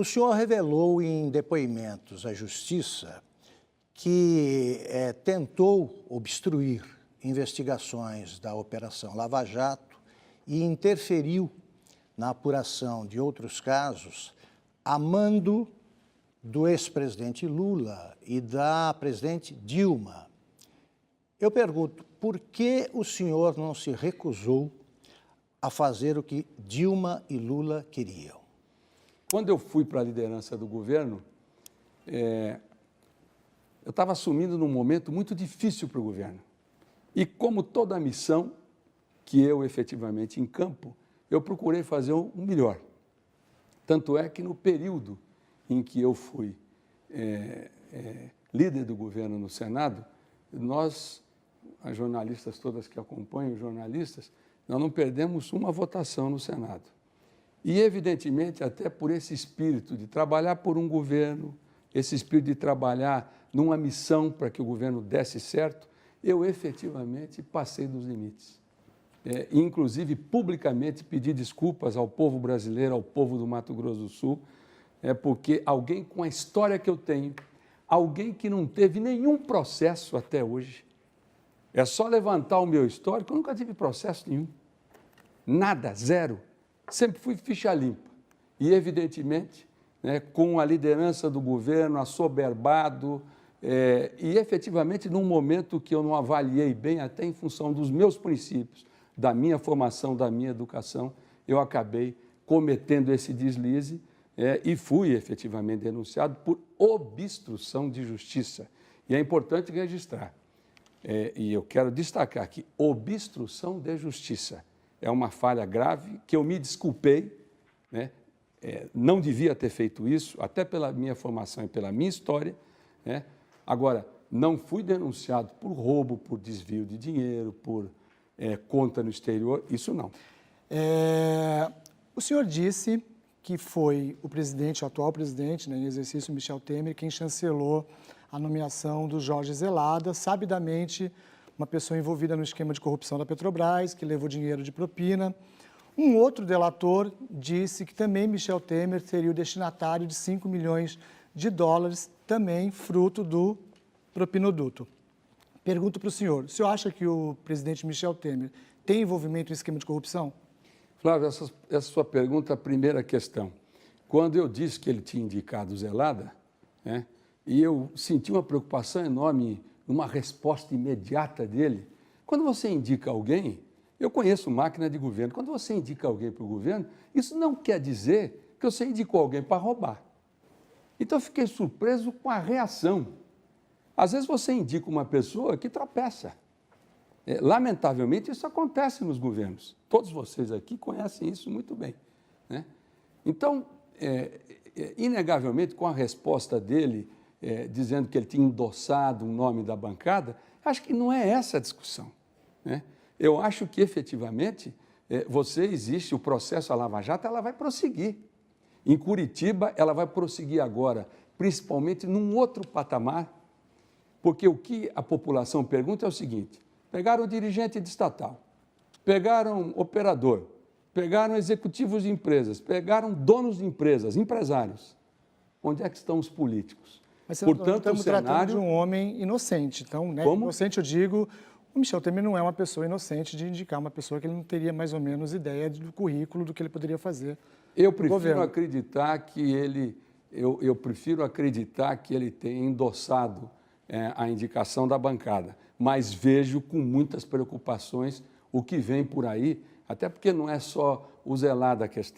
O senhor revelou em depoimentos à Justiça que tentou obstruir investigações da Operação Lava Jato e interferiu na apuração de outros casos a mando do ex-presidente Lula e da presidente Dilma. Eu pergunto, por que o senhor não se recusou a fazer o que Dilma e Lula queriam? Quando eu fui para a liderança do governo, eu estava assumindo num momento muito difícil para o governo. E como toda a missão que eu efetivamente encampo, eu procurei fazer o melhor. Tanto é que no período em que eu fui líder do governo no Senado, nós, as jornalistas todas que acompanham, jornalistas, nós não perdemos uma votação no Senado. E, evidentemente, até por esse espírito de trabalhar por um governo, esse espírito de trabalhar numa missão para que o governo desse certo, eu efetivamente passei dos limites. Inclusive, publicamente, pedi desculpas ao povo brasileiro, ao povo do Mato Grosso do Sul, porque alguém com a história que eu tenho, alguém que não teve nenhum processo até hoje, é só levantar o meu histórico, eu nunca tive processo nenhum. Nada, zero. Sempre fui ficha limpa. E, evidentemente, com a liderança do governo, assoberbado, e, efetivamente, num momento que eu não avaliei bem, até em função dos meus princípios, da minha formação, da minha educação, eu acabei cometendo esse deslize e fui, efetivamente, denunciado por obstrução de justiça. E é importante registrar. E eu quero destacar que obstrução de justiça é uma falha grave, que eu me desculpei, não devia ter feito isso, até pela minha formação e pela minha história. Agora, não fui denunciado por roubo, por desvio de dinheiro, por conta no exterior, isso não. O senhor disse que foi o presidente, o atual presidente, em exercício, Michel Temer, quem chancelou a nomeação do Jorge Zelada, sabidamente uma pessoa envolvida no esquema de corrupção da Petrobras, que levou dinheiro de propina. Um outro delator disse que também Michel Temer seria o destinatário de 5 milhões de dólares, também fruto do propinoduto. Pergunto para o senhor acha que o presidente Michel Temer tem envolvimento em esquema de corrupção? Flávio, essa sua pergunta é a primeira questão. Quando eu disse que ele tinha indicado Zelada, e eu senti uma preocupação enorme, uma resposta imediata dele. Quando você indica alguém, eu conheço máquina de governo, quando você indica alguém para o governo, isso não quer dizer que você indicou alguém para roubar. Então, eu fiquei surpreso com a reação. Às vezes você indica uma pessoa que tropeça. Lamentavelmente, isso acontece nos governos. Todos vocês aqui conhecem isso muito bem. Então, inegavelmente, com a resposta dele, dizendo que ele tinha endossado o nome da bancada, acho que não é essa a discussão. Eu acho que, efetivamente, existe o processo, a Lava Jato, ela vai prosseguir. Em Curitiba, ela vai prosseguir agora, principalmente num outro patamar, porque o que a população pergunta é o seguinte: pegaram o dirigente de estatal, pegaram operador, pegaram executivos de empresas, pegaram donos de empresas, empresários. Onde é que estão os políticos? Mas, portanto, estamos tratando de um homem inocente. Então, Como? Inocente, eu digo, o Michel Temer não é uma pessoa inocente de indicar uma pessoa que ele não teria mais ou menos ideia do currículo, do que ele poderia fazer. Eu prefiro acreditar que eu prefiro acreditar que ele tenha endossado a indicação da bancada, mas vejo com muitas preocupações o que vem por aí, até porque não é só o Zelada a questão.